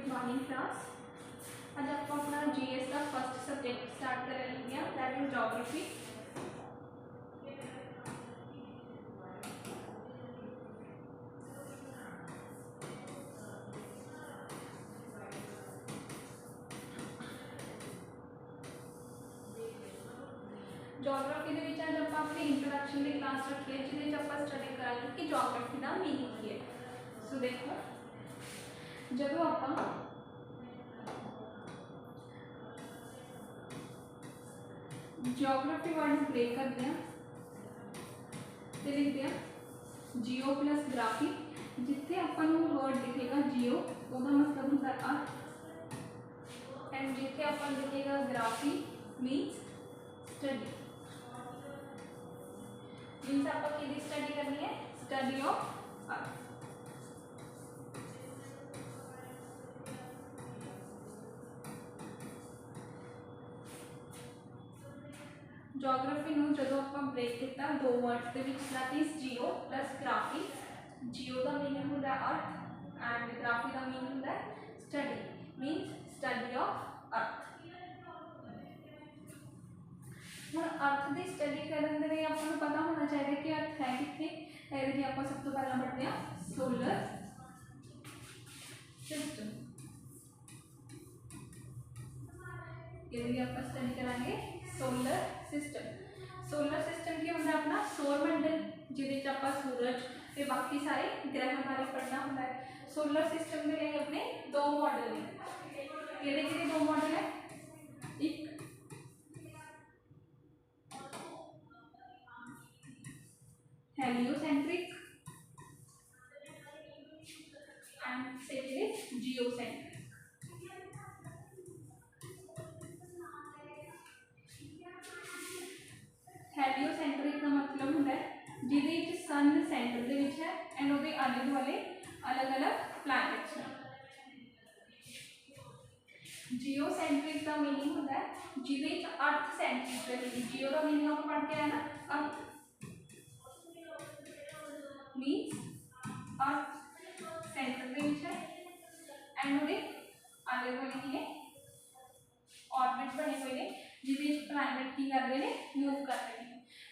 Good morning class. आज आप अपना जीएस का फर्स्ट सब्जेक्ट स्टार्ट कर लेंगे, दैट इज ज्योग्राफी। ज्योग्राफी ਦੇ ਵਿੱਚ ਅੱਜ ਆਪਾਂ ਆਪਣੀ ਇੰਟਰੋਡਕਸ਼ਨ ਦੀ ਕਲਾਸ ਰੱਖੀ ਹੈ, ਜਿਹਦੇ ਵਿੱਚ ਆਪਾਂ ਸਟੱਡੀ ਕਰਾਂਗੇ ਕਿ ज्योग्राफी ਦਾ ਮੀਨਿੰਗ ਕੀ ਹੈ। ਸੋ ਦੇਖੋ, ਜਦੋਂ ਆਪਾਂ ज्योग्राफी वर्ड ब्रेक करते हैं तो लिखते हैं जियो प्लस ग्राफी। जिथे अपन वर्ड दिखेगा जियो उसका मतलब होता है अर्थ, एंड जिथे अपन दिखेगा ग्राफी मीन्स स्टडी। मीन्स आप स्टडी करनी है, स्टडी ऑफ अर्थ। ज्योग्राफी में जो आप ब्रेक किया दो वर्ड्स के that is geo plus graphy. Geo का मीनिंग होता है अर्थ एंड ग्राफी का मीनिंग होता है study, means study of earth. हम अर्थ की स्टडी करने के लिए आपको पता होना चाहिए कि अर्थ है कितने। ये आप सब तो पहला पढ़ते हैं सोलर सिस्टम। ये आप स्टडी करांगे सोलर सिस्टम। सोलर सिस्टम की होंगे अपना सौर मंडल, जिसे आप सूरज ते बाकी सारे ग्रह बारे पढ़ना होता है। सोलर सिस्टम के लिए अपने दो मॉडल हैं। कि दो मॉडल है, एक heliocentric and second is geocentric. Heliocentric का मतलब होता है जिहदे सन सेंटर दे विच है एंड उहदे आले दुआले अलग अलग प्लैनेट्स हैं। जियोसेंट्रिक का मीनिंग होता है जिहदे अर्थ सेंट्रिक है। जियो का मीनिंग आप पढ़ के आना, अर्थ मीन्स अर्थ सेंटर दे विच है एंड उहदे आले दुआले की है ऑर्बिट बने हुए हैं, जिहदे प्लैनेट की कर रहे हैं, मूव कर रहे हैं।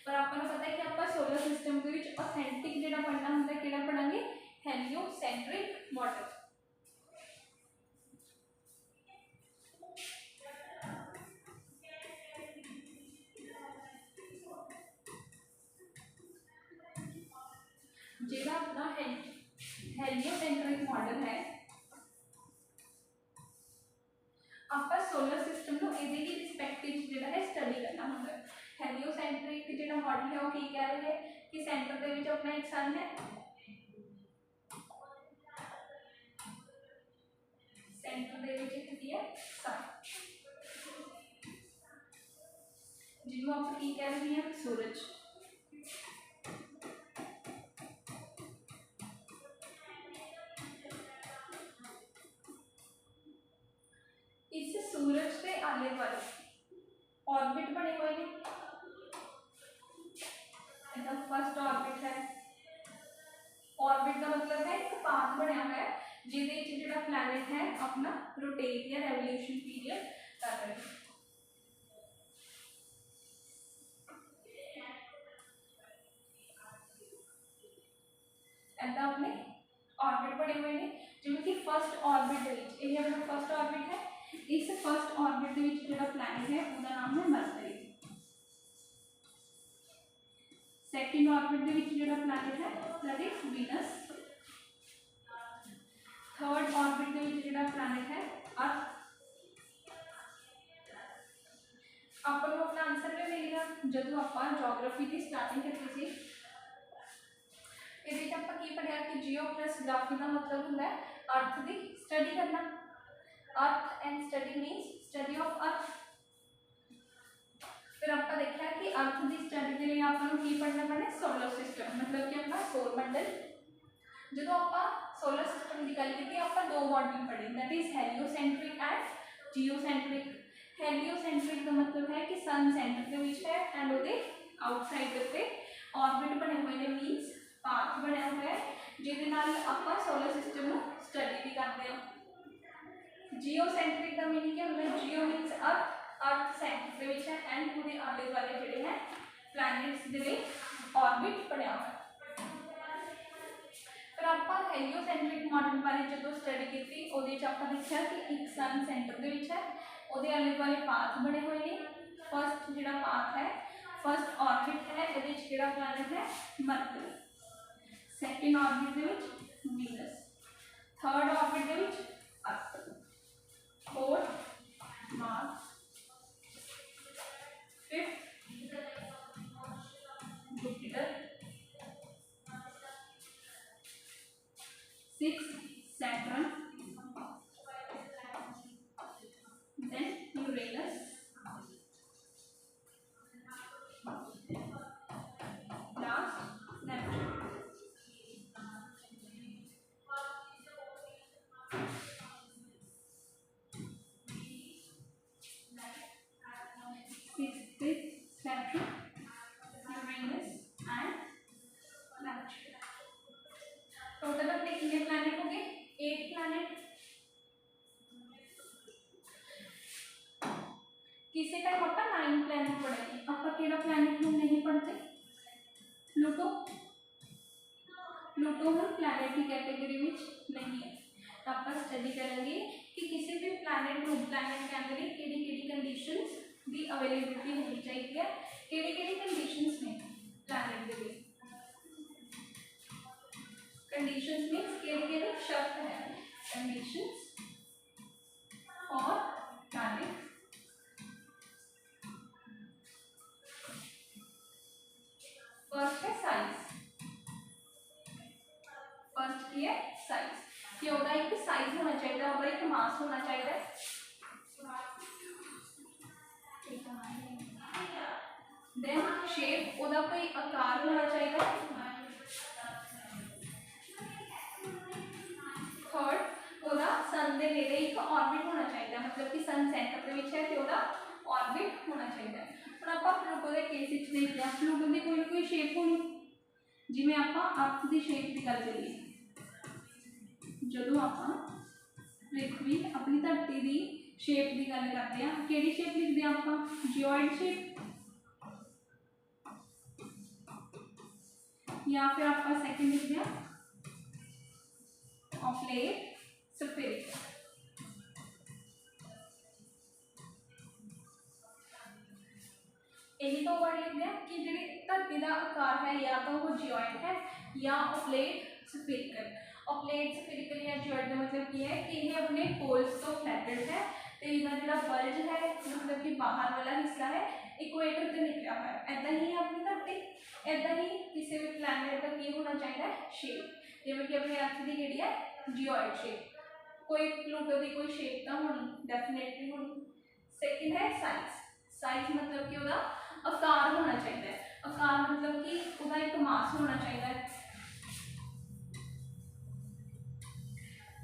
पर आपको पता है कि आप सोलर सिस्टम के विच ऑथेंटिक जो पढ़ना होंगे कि पढ़ांगे हेलियोसेंट्रिक मॉडल। जो अपना हेलियोसेंट्रिक मॉडल है, आप सोलर सिस्टम को ये रिस्पैक्ट जो है स्टडी करना होता है। हेलियोसेंट्रिक जो मॉडल है वो की कह रहे हैं कि सेंटर के विच अपना एक सन है, सेंटर के विच की है सन, जिन्हों आप की कह रहे हैं सूरज। इस सूरज के आले दुआले ऑर्बिट बने हुए हैं। फर्स्ट ऑर्बिट है, ऑर्बिट का मतलब है एक पाथ बनया हुआ है जिहदे जो प्लैनेट है अपना रोटेट या रेवोल्यूशन पीरियड कर रहे हैं। ऐसा अपने ऑर्बिट बने हुए हैं, जिवें कि फर्स्ट ऑर्बिट ये अपना फर्स्ट ऑर्बिट है। इस फर्स्ट ऑर्बिट जो प्लैनेट है उसका नाम है मरकरी। सेकंड ऑर्बिट जो प्लैनेट है that is Venus. Third orbit जो प्लैनेट है अर्थ। आपको अपना आंसर भी मिलेगा जो आप ज्योग्राफी की स्टार्टिंग करते थे। ये आप पढ़िया कि जियो प्लस ग्राफी का मतलब होता है अर्थ की स्टडी करना। Earth and study means study of अर्थ। फिर आप देखा कि अर्थ की स्टडी के लिए आपको की पढ़ना पड़े सोलर सिस्टम, मतलब कि अपना सौर मंडल। जो आप सोलर सिस्टम की गल की आप दो मॉडल पढ़े that is heliocentric and geocentric. Heliocentric का मतलब है कि सन सेंटर के विच है एंड वो आउटसाइड पे ऑर्बिट बने हुए हैं, मीन्स पाथ बनया हुआ है जिहदे नाल आपां सोलर सिस्टम को स्टडी भी करते हैं। जियोसेंट्रिक का मीनिंग क्या होता है? जियो मीन्स अर्थ, अर्थ सेंटर ਦੇ ਵਿੱਚ ਹੈ ਐਂਡ ਉਹਦੇ ਆਲੇ ਦੁਆਲੇ ਜਿਹੜੇ ਹੈ ਪਲੈਨੇਟਸ ਦੇ ਲਈ ਆਰਬਿਟ ਬਣਿਆ ਹੋਇਆ। ਫਿਰ ਆਪਾਂ ਹੈਲੀਓਸੈਂਟਰਿਕ ਮॉडल ਬਾਰੇ ਜਦੋਂ ਸਟੱਡੀ ਕੀਤੀ ਉਹਦੇ ਚ ਆਪਾਂ ਦੇਖਿਆ ਕਿ ਇੱਕ ਸਨ ਸੈਂਟਰ ਦੇ ਵਿੱਚ ਹੈ, ਉਹਦੇ ਆਲੇ ਦੁਆਲੇ ਪਾਥ ਬਣੇ ਹੋਏ ਨੇ। ਫਸਟ ਜਿਹੜਾ ਪਾਥ ਹੈ, ਫਸਟ ਆਰਬਿਟ ਹੈ ਇਹਦੇ ਚ ਕਿਹੜਾ ਪਲੈਨਟ ਹੈ? ਮਰਕਰੀ। ਸੈਕੰਡ ਆਰਬਿਟ ਦੇ ਵਿੱਚ ਵੀਨਸ, थर्ड ऑर्बिट ਦੇ ਵਿੱਚ earth, fourth Mars, fifth Jupiter, sixth Saturn, then Uranus, last Neptune. Total अपने कितने प्लैनेट हो गए? 8 प्लैनेट। किसी टाइम आपका 9 प्लैनेट पढ़ेगी, आपका केड़ा प्लैनेट हम नहीं पढ़ते? प्लूटो। प्लूटो हम प्लैनेट की कैटेगरी में नहीं है। आप स्टडी करेंगे कि किसी भी प्लैनेट को प्लैनेट के अंदर केड़ी-केड़ी कंडीशंस दी अवेलेबिलिटी होनी चाहिए, केड़ी-केड़ी कंडीशंस में प्लैनेट दे लिए कंडीशंस मींस केड़ी-केड़ी शर्त है कंडीशंस और प्लैनेट। फर्स्ट है साइज, फर्स्ट की है साइज कि ओदा एक साइज होना चाहिए, ओदा एक मास होना चाहिए। देन शेप, ओदा कोई आकार होना चाहिए। थर्ड ओदा सन दे नेड़े एक ऑर्बिट होना चाहिए, मतलब कि सन सेंटर दे विच है ते ओदा ऑर्बिट होना चाहिए। हुण आपां प्लूटो दे केस विच देखते हैं, प्लूटो दी कोई ना कोई शेप होनी, जिवें आपां अर्थ दी शेप दी गल करिए, जदों आपां पृथ्वी अपनी धरती दी शेप की गल करते हैं, केड़ी शेप लिखते हैं आपां? जियोइड शेप, या फिर आपां सेकंड लिखते हैं ऑप्लेट स्फेरिकल। यही तो वर्ड लिखते हैं कि जी धरती का आकार है या तो वो जियोइड है या ऑप्लेट स्फेरिकल। ऑप्लेट स्फेरिकल या जियोइड का मतलब ये है कि ये अपने पोल्स तो फ्लैटेड है, तो इसका जो बल्ज है मतलब कि बाहर वाला हिस्सा है इक्वेटर से निकला हुआ है। ऐदा ही अपनी धरती, ऐदा ही किसी भी प्लैनेट का की होना चाहिए शेप, जिवें कि अपनी अर्थ की जी है जियोइड शेप। कोई प्लूटो की कोई शेप तो होनी डेफिनेटली होनी। सेकंड है साइज, साइज मतलब कि उसका आकार होना चाहिए, आकार मतलब कि उसका एक मास होना चाहिए।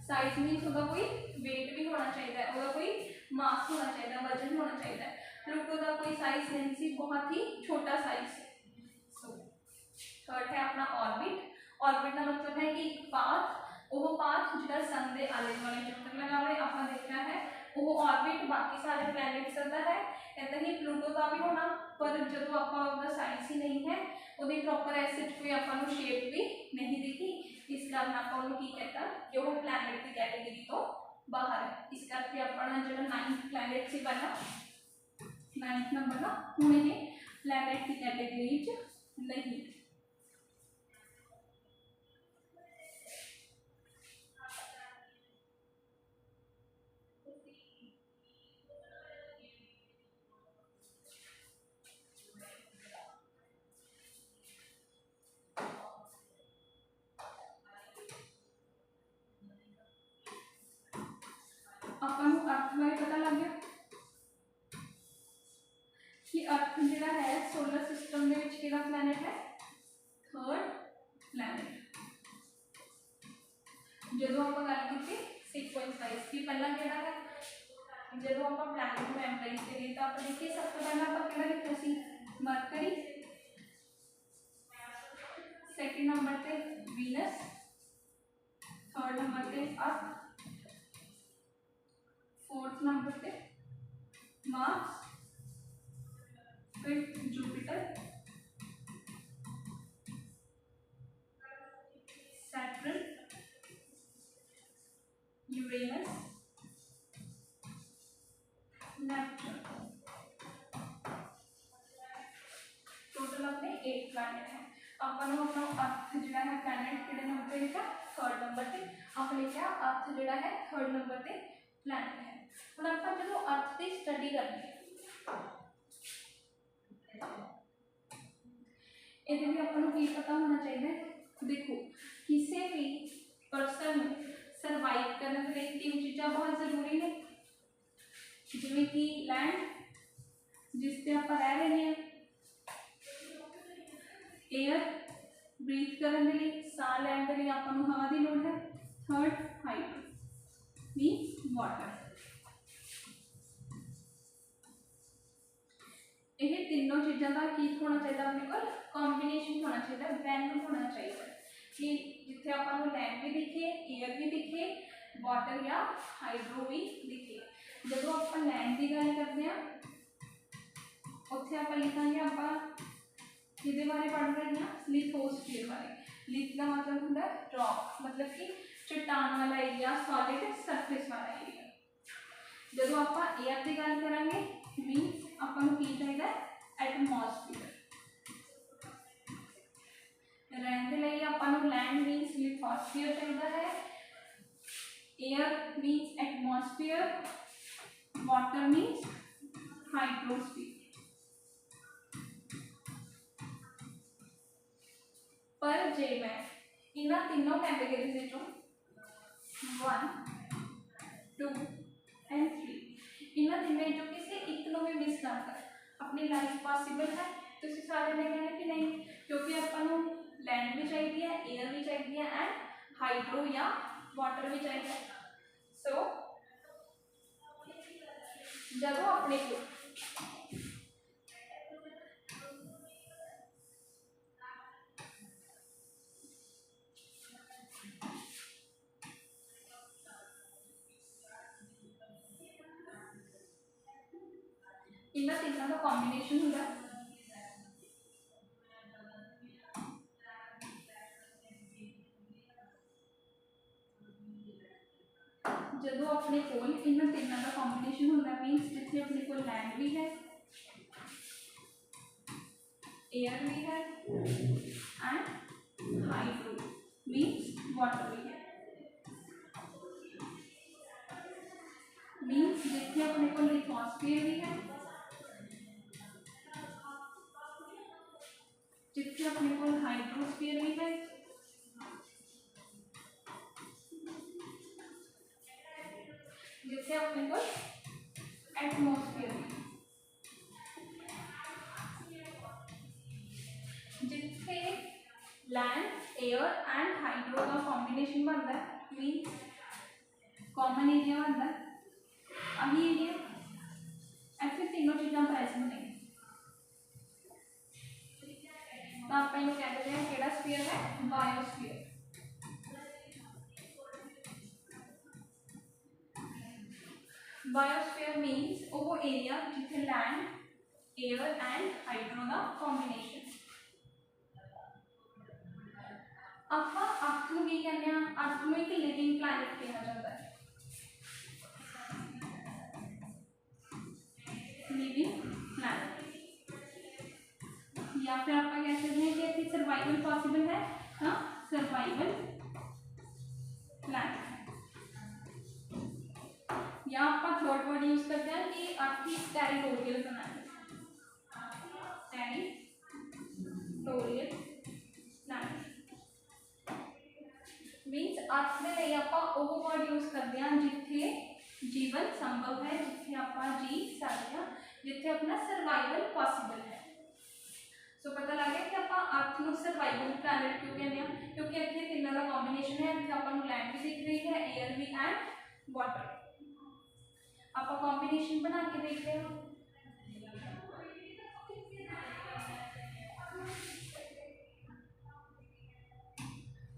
साइज मीन्स उसका कोई वेट भी होना चाहिए, उसका कोई मास होना चाहिए, वजन होना चाहिए। प्लूटो का कोई साइज नहीं सी, बहुत ही छोटा साइज। थर्ड है अपना ऑर्बिट। ऑर्बिट का मतलब है कि पाथ, वो पाथ जो सन के आले दुआले चक्कर लगा रहे आपने देखा है, वो ऑर्बिट बाकी सारे प्लैनेट्स का है। ऐसा ही प्लूटो का भी होना, पर जो आपका साइज ही नहीं है, वो प्रॉपर ऐसे कोई आपको शेप भी नहीं दिखी, इस कारण आप की कहता कि वो प्लैनेट की कैटेगरी तो बाहर है। इस करके अपना जो 9th प्लैनेट से पहला 9th नंबर का हूँ ये प्लैनेट की कैटेगरी नहीं। अपन अर्थ बारे पता लग गया कि अर्थ जो है सोलर सिस्टम के प्लैनेट है, थर्ड प्लैनेट। जो आप गल की सीक्वेंस वाइज की पहला कि है, जो आप प्लैनेट को एनालाइज करिए तो आप देखिए सब तो पहला आप क्या लिखा सी मरकरी, सेकंड नंबर पे वीनस, थर्ड नंबर पे अर्थ, मार्स, फिर Jupiter, Saturn, Uranus, Neptune. Total अपने 8 प्लैनेट है। अपन अपना अर्थ जो है प्लैनेट किहड़े नंबर पे लिखा, 3rd नंबर पे। आप लिखा अर्थ जो है 3rd नंबर पे प्लैनेट है। हम आप जो अर्थ की स्टडी करनी है ये भी अपन की पता होना चाहिए। देखो किसी भी परसन सर्वाइव करने के लिए 3 चीज़ा बहुत जरूरी ने, जिमें कि लैंड जिस पे आप रह रहे हैं, एयर ब्रीथ करने के लिए, साह लैन के लिए आपको हवा की लोड़ है, 3rd हाइड्रो मीन्स वाटर। ये तीनों चीज़ों का की होना चाहिए अपने को कॉम्बिनेशन होना चाहिए, ब्लेंड होना चाहिए कि जिथे आपको लैंड भी दिखे, एयर भी दिखे, वाटर या हाइड्रो भी दिखे। जो आप लैंड की गल करते हैं उत्थे आप लिखांगे आप किहदे बारे पढ़ रहे हैं, लिथोस्फीयर बारे। लिथ का मतलब होता है रॉक, मतलब कि चट्टान वाला एरिया, सॉलिड सरफेस वाला एरिया। जो आप एयर की गल करांगे मीनस अपन की चाहिए एटमॉस्फेयर। रहने के लिए अपन लैंड मीनस लिथोस्फीयर चाहिए है, एयर मीनस एटमॉस्फेयर, वाटर मीनस हाइड्रोस्फीयर। पर जे मैं इन्हां तीनों कैटेगरी चो 1, 2 एंड 3 इन्हां तीनों चो किसी एक को भी मिस ना कर, अपनी लाइफ पॉसिबल है। तो सारे ने कहना कि नहीं, क्योंकि अपन लैंड भी चाहिए है, एयर भी चाहिए है एंड हाइड्रो या वाटर भी चाहिए। सो जब अपने को इन्हां तीनों का कॉम्बिनेशन होगा, जो अपने को इन्हां तीनों का कॉम्बिनेशन होगा मीनस जिथे अपने को लैंड भी है, एयर भी है एंड हाइड्रो मीन्स वाटर भी है। मीन्स जिथे अपने को लिथोस्फीयर भी है, जिथे अपने को हाइड्रोस्फीयर भी है, जिथे अपने को एटमॉस्फेयर भी है। जिथे लैंड, एयर एंड हाइड्रो का कॉम्बिनेशन बनता है मीन्स कॉमन एरिया बनता है, अभी एरिया ऐसे तीनों चीज़ा प्रेजेंट है। तो आप कहते हैं केड़ा स्फीयर है, बायोस्फीयर। बायोस्फीयर मीन्स वो एरिया जिथे लैंड, एयर एंड हाइड्रो का कॉम्बिनेशन। आप अर्थ को की कहते हैं, अर्थ को एक लिविंग प्लैनेट कहा जाता है, लिविंग प्लैनेट। या फिर आप कह सकते हैं कि ऐसी सर्वाइवल पॉसिबल है, हाँ सर्वाइवल प्लैनेट। या आप थर्ड वर्ड यूज करते हैं कि earth is territorial planet, territorial planet means earth के लिए आप वो वर्ड यूज करते हैं जिथे जीवन संभव है, जिथे आप जी सकते हैं, जिथे अपना सर्वाइवल पॉसिबल है। सो पता लग गया कि आप अर्थ को सर्वाइवल प्लैनेट क्यों कहते हैं, क्योंकि इतने तीनों का कॉम्बिनेशन है, इतने अपन लैंड भी दिख रही है, एयर भी एंड वाटर। आप कॉम्बिनेशन बना के देख रहे हो।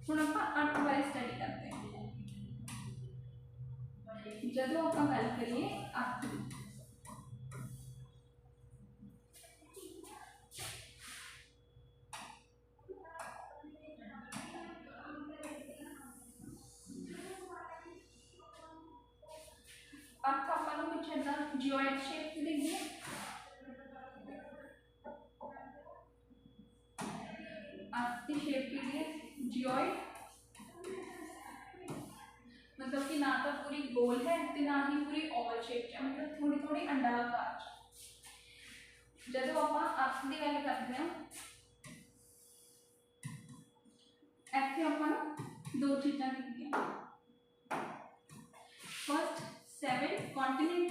हुण आप अर्थ बारे स्टडी करते हैं। जो आप गल करिए अर्थ अर्थ ਆਪਾਂ ਨੂੰ ਕੁਝ ਇਦਾਂ ਜਿਓਇਡ ਸ਼ੇਪ ਦੀ ਦਿਖਦੀ ਹੈ। अर्थ की शेप की है जियोइड, मतलब कि ना तो पूरी गोल है तो ना ही पूरी ओवल शेप है, मतलब थोड़ी थोड़ी अंडाकार। जब आप अर्थ की गल करते हैं इतने आप दो चीज़ा दिखती, first 7 continent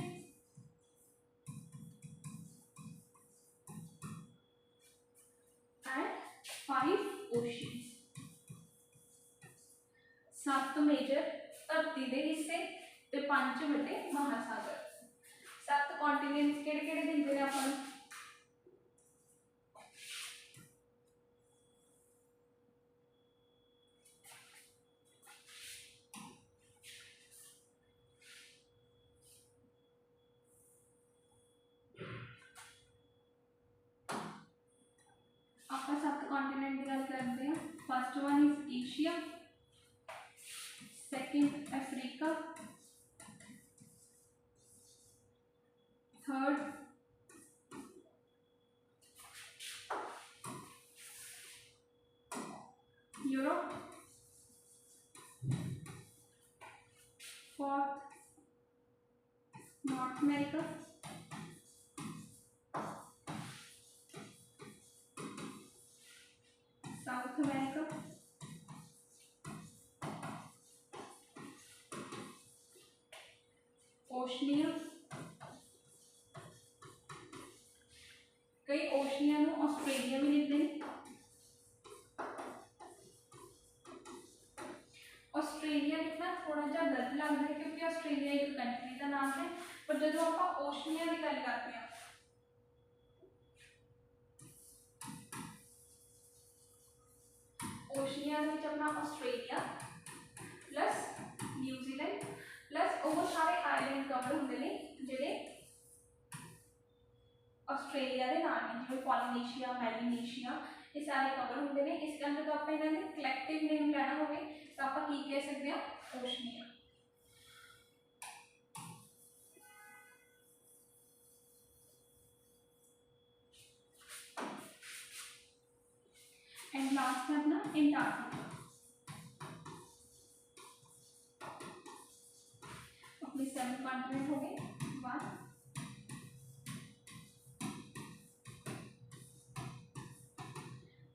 and 5 oceans, 7 major धरती के हिस्से ते 5 वड्डे महासागर। 7 कॉन्टिनेंट्स किहड़े-किहड़े दिखदे ने आपां नूं? आप 7 कॉन्टिनेंट की गल करते हैं। First one is Asia, second Africa, third Europe, fourth north America, south America, Oceania. कई ओशनिया नूं ऑस्ट्रेलिया भी लिखते हैं। ऑस्ट्रेलिया लिखना थोड़ा जा गलत लगता है क्योंकि ऑस्ट्रेलिया एक कंट्री का नाम है, पर जो आप ओशनिया की गल करते हैं ओशनिया अपना ऑस्ट्रेलिया प्लस न्यूजीलैंड प्लस वो सारे आइलैंड कवर होंगे ने जिहड़े ऑस्ट्रेलिया के नाम है, जिवें पॉलीनेशिया, मेलानेशिया, ये सारे कवर होंगे ने। इस करके तो आप इन्होंने कलैक्टिव नेम लेना हो तो आप की कह सकते हैं ओशनिया। एंड लास्ट है अपना एंटार्क्टिका। अपने 7 कॉन्टिनेंट हो गए, 1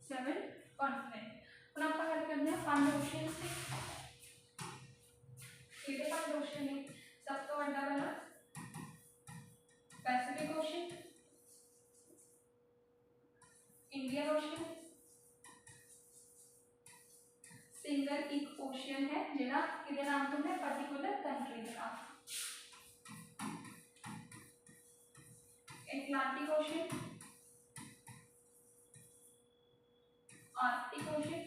7 कॉन्टिनेंट। हम आप गल करते हैं 5 ओशियन से। किहड़े 5 ओशियन ने? सब तो वड्डा वाला Pacific ocean, Indian ocean, single एक ओशियन है जिहड़ा किहदे नाम तो है पर्टिकुलर कंट्री का नाम, Atlantic ocean, Arctic ocean,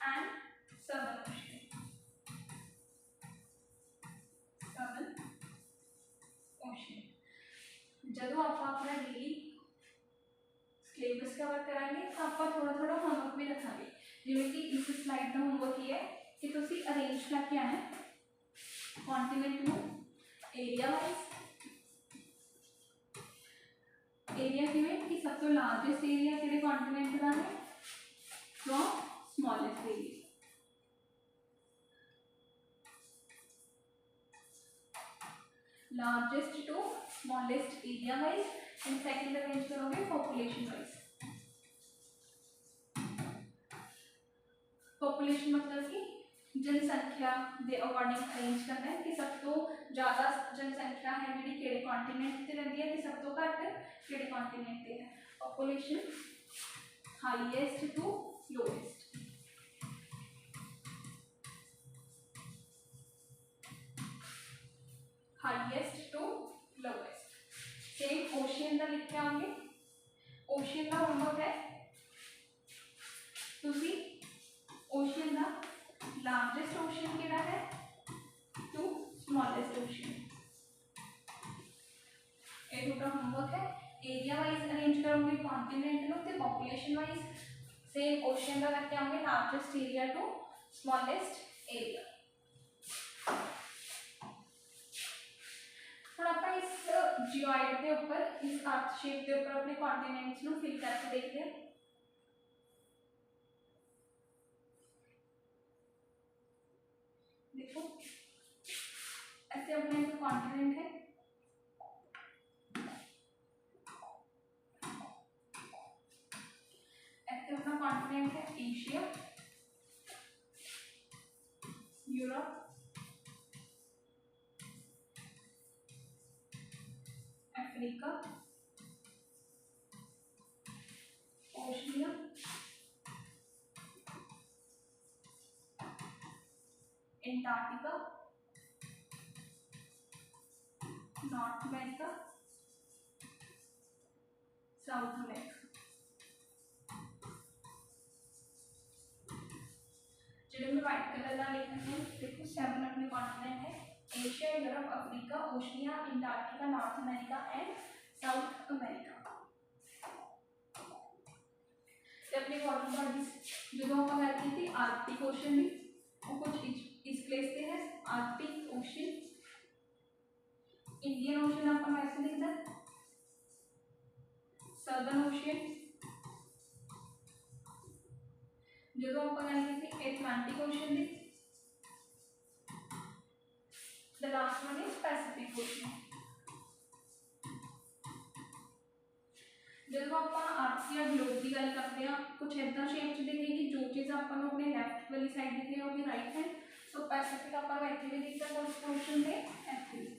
and southern ocean. Southern ocean जदों आप अपना डेली सिलेबस कवर करांगे तो आप थोड़ा थोड़ा होमवर्क भी रखांगे, जिवें कि इस स्लाइड का होमवर्क ये है कि तुसी अरेंज करके आना कॉन्टिनेंट नूं एरिया वाइज। एरिया किवें कि सब तो लार्जेस्ट एरिया किहड़े कॉन्टिनेंट का है from smallest area. Largest to smallest area wise and second arrange करोगे पॉपुलेशन वाइज। पॉपुलेशन मतलब कि जनसंख्या के अकॉर्डिंग अरेंज करना है कि सब तो ज़्यादा जनसंख्या है जी कि कॉन्टिनेंट से रही है कि सब तो घट कि कॉन्टिनेंट से है। Population highest to lowest. Highest to lowest. Same ocean का लिख के आएंगे। ओशियन का होमवर्क है तुसी ओशियन का लार्जेस्ट ओशियन किहड़ा है टू स्मॉलेस्ट ओशियन, ये टोटल होमवर्क है। एरिया वाइज अरेंज करोगे कॉन्टिनेंट नो ते पॉपुलेशन वाइज। सेम ओशियन का करके आएंगे largest area to smallest area. ਹੁਣ ਆਪਾਂ ਇਸ ਜਿਓਇਡ ਦੇ ਉੱਪਰ ਇਸ अर्थ शेप ਦੇ ਉੱਪਰ ਆਪਣੇ ਕੰਟੀਨੈਂਟਸ ਨੂੰ ਫਿਲ ਕਰਕੇ ਦੇਖਦੇ ਹਾਂ। देखो ऐसे अपने कॉन्टिनेंट है, ऐसे अपना कॉन्टिनेंट है Asia, Europe, Africa, Oceania, Antarctica, north America, south America. जो मैं व्हाइट कलर का लिख रही हूँ, देखो 7 अपने कॉन्टिनेंट है Asia, Europe, Africa, Oceania, Antarctica, north America and south America. अपने वाटर बॉडीज जो हम गल की थी आर्कटिक ओशन की, वो कुछ इस प्लेस पे है आर्कटिक ओशन, इंडियन ओशन आप ऐसे लिखना, सर्दर्न ओशियन, जो आप गल की थी एटलांटिक ओशन की, the last one is Pacific ocean. जो आप अर्थ या ग्लोब की गल करते हैं कुछ इदा शेप च दिखेगी, जो चीज़ अपन अपने लैफ्ट वाली साइड दिख रही होगी राइट हैंड, सो पैसिफिक अपन इतने भी दिखता क्वेश्चन में ऐसे है।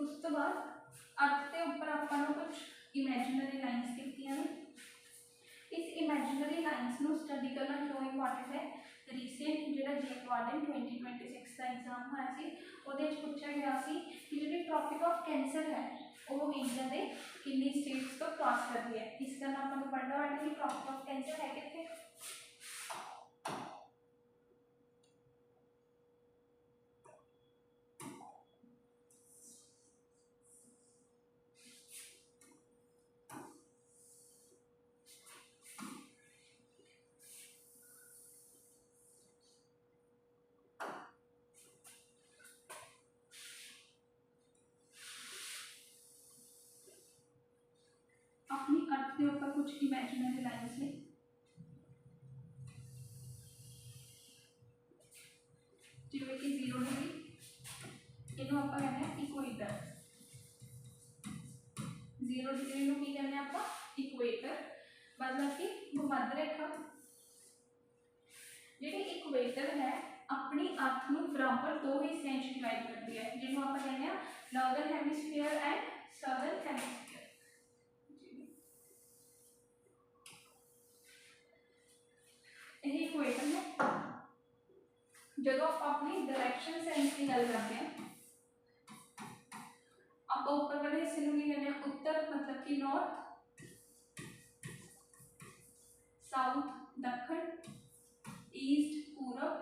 उस तो बाद अर्थ के उपर अपन कुछ इमेजिनरी लाइन्स कीतियां ने, इस इमेजिनरी लाइन्स को स्टडी करना क्यों इंपॉर्टेंट है। रीसेंट जो जेक वार्डन 2026 का एग्जाम होया सी, उहदे विच पूछा गया सी कि जो ट्रॉपिक ऑफ कैंसर है वो इंडिया के कितनी स्टेट्स तो क्रॉस करती है। इस कारण अपन पढ़ना है कि ट्रॉपिक ऑफ कैंसर है कितने, अपनी अर्थ के ऊपर कुछ इमेजिनरी लाइन्स ने, जिवें कि 0 डिग्री इनू आप कहते हैं इक्वेटर, 0 डिग्री को की कहते हैं आप इक्वेटर, मतलब कि भूमध्य रेखा। जी इक्वेटर है अपनी अर्थ को बराबर 2 हिस्सों में डिवाइड करती है, जिन्होंने आप कहते हैं northern hemisphere and southern hemisphere. यही इक्वेटर है। जो आप अपनी डायरेक्शन सेंस की गल करते हैं, आप ऊपर वाले हिस्से को कहते हैं उत्तर, मतलब कि नॉर्थ, साउथ दक्षिण, ईस्ट पूरब,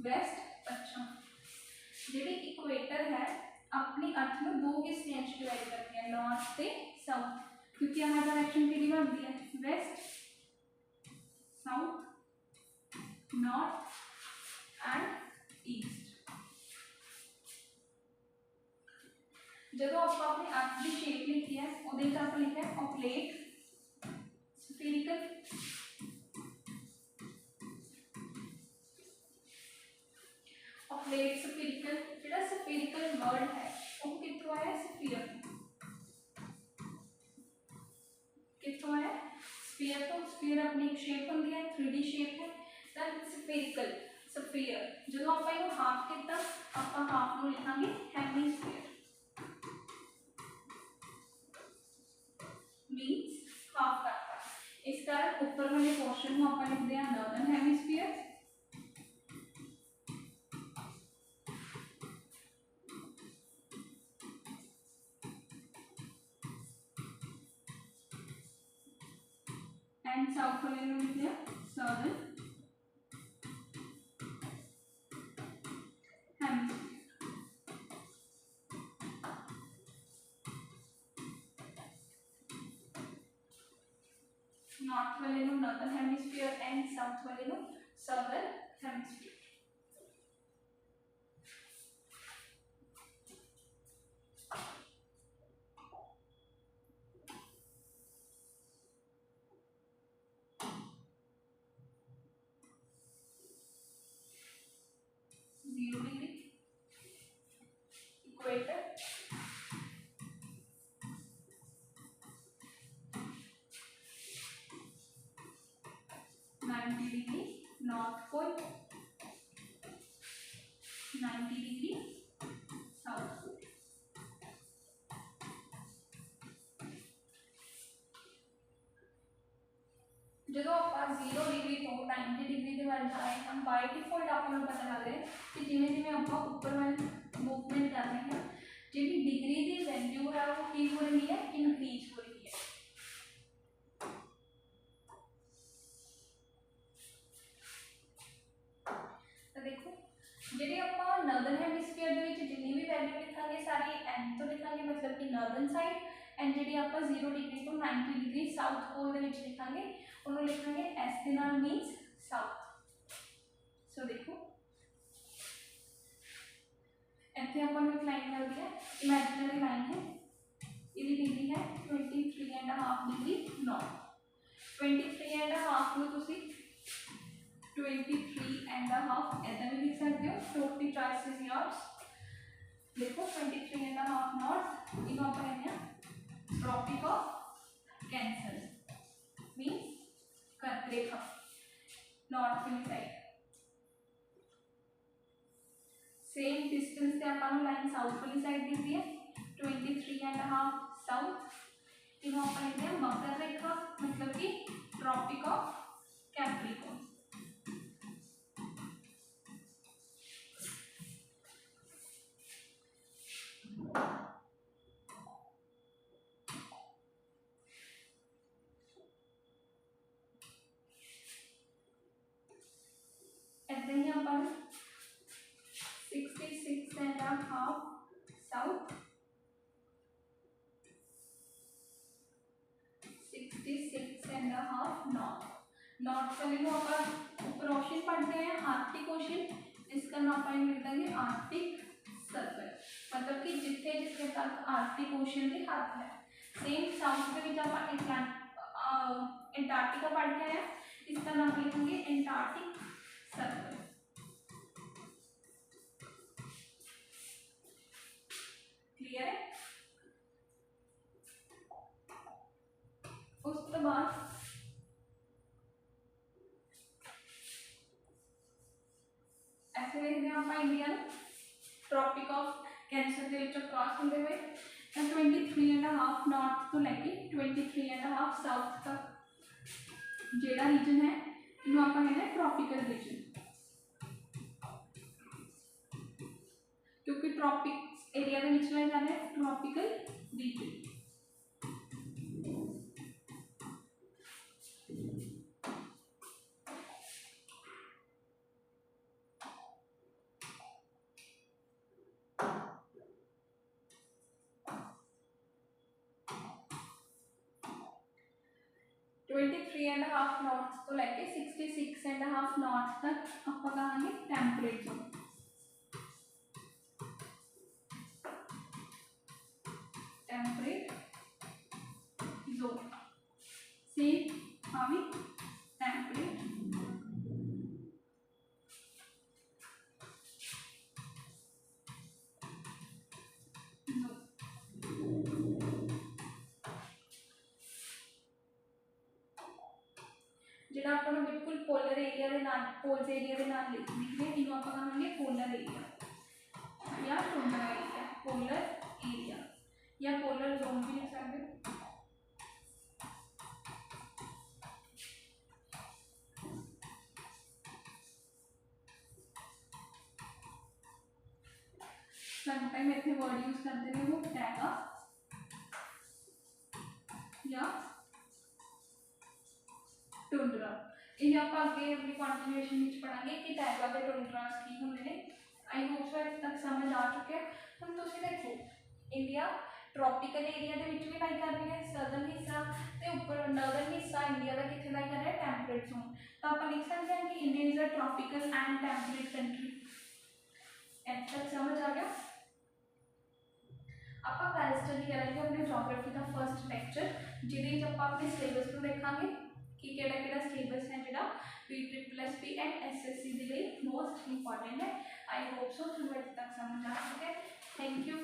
वेस्ट पश्चिम। जी इक्वेटर है अपनी अर्थ में 2 हिस्सों में डिवाइड करती है, नॉर्थ से साउथ, क्योंकि यहाँ डायरेक्शन की बनती है west south north and east. जो आप अपने अर्थ की शेप लिखी है वो आप लिखा है ऑप्लेट स्फीरिकल, ऑप्लेट स्फीरिकल। जो स्फीरिकल वर्ड है वो कितों आया, स्फीयर, कितों है स्फीयर। तो स्फीयर अपनी एक शेप होती है 3D शेप है, दैन स्फीरिकल स्फीयर जो आप हाफ किया आप हाफ को लिखांगे हेमिस्फीयर मीन्स हाफ करता इस कारण ऊपर वाले पोर्शन को आप लिखते हैं नॉर्दर्न हेमिस्फीयर एंड साउथ वाले को लिखते हैं साउदर्न नॉर्थ वाले को नॉर्दर्न हेमिस्फीयर एंड साउथ वाले को southern hemisphere zero degree equator 90 degree north pole 90 degree south pole जो आप 0 डिग्री तो 90 डिग्री के वाल जाए हम बाय डिफॉल्ट आपको पता लग रहा है कि जिमें जिमें आप ऊपर वाले मूवमेंट कर रहे हैं जी डिग्री की वैल्यू है वो की हो रही है इंक्रीज हो रही है तो देखो जी आप नॉर्दर्न हेमिस्फीयर जिन्नी भी वैल्यू लिखांगे सारी एन तो लिखांगे मतलब कि नॉर्दर्न साइड एंड जी आप 0 डिग्री तो 90 डिग्री साउथ पोल के लिखांगे उन्होंने लिखांगे एस के नाल मीन्स साउथ सो देखो इतने अपन एक लाइन मिलती है इमेजिनरी लाइन है ये डिग्री है 23.5 डिग्री नॉर्थ 23.5 में तुसी 23.5 ऐसा भी लिख सकते हो टोटली चॉइस इज योर्स देखो 23.5 नॉर्थ इनको अपन है ट्रॉपिक ऑफ कैंसर मीन्स कर्करेखा नॉर्थ वाली साइड सेम डिस्टेंस से अपन लाइन साउथ वाली साइड दी है 23.5 साउथ इनको अपन है मकर रेखा मतलब कि ट्रॉपिक ऑफ कैप्रिकॉर्न ऐसे ही अपन 66.5 साउथ 66.5 नॉर्थ नॉर्थ वाले को अपन ऊपर ओशन पढ़ते हैं आर्कटिक ओशन इसका नाम अपन लिख देंगे आर्कटिक सर्कल मतलब कि जिथे जिथे तक आर्कटिक ओशन के हाथ है सेम साउथ के अपन एंटार्क्टिका पढ़ते हैं इसका नाम लिखेंगे एंटार्क्टिक सर्कल क्लियर है उसके बाद ऐसे देखते हैं आप इंडिया ट्रॉपिक ऑफ कैंसर के विच क्रॉस होते हुए 23.5 नॉर्थ तो लेके 23.5 साउथ तक जेड़ा रीजन है इन्हों आप कहना ट्रॉपिकल रीजन क्योंकि ट्रॉपिक एरिया के विच ले जाने tropical region twenty and half north तो लेके 66.5 नॉर्थ तक आप कहेंगे temperate zone temperate zone same हावी टेम्परेट जी जिहड़ा अपना बिल्कुल पोलर एरिया के नाल पोल्स एरिया के नाल लिखते हैं इन्हों आप कहेंगे पोलर एरिया या टुंड्रा एरिया, पोलर एरिया या पोलर जोन भी लिख सकते हैं। समटाइम इतने वर्ड यूज करते हैं वो टैगा या टुंड्रा। ये आप आगे अपनी कंटिन्यूएशन में पढ़ांगे कि टैगा के टुंड्रास की होंगे ने। आई होप सो इतने तक समझ आ चुके हैं। हम तुम देखो इंडिया ट्रॉपिकल एरिया के भी लाई कर रही है, सदर्न हिस्सा तो उपर नॉर्दर्न हिस्सा इंडिया का कितने लाई कर रहा है टैंपरेट जोन। तो आप लिख सकते हैं कि India is a tropical and temperate country. तक समझ आ गया। आप कल स्टडी करेंगे अपने जोग्राफी का फर्स्ट लेक्चर जिहदे आप अपने सिलेबस को देखेंगे कि केड़ा सिलेबस है जो PPPP एंड SSC के लिए मोस्ट इंपॉर्टेंट है। आई होप सो तुम्हें तक समझ आ सके। Thank you.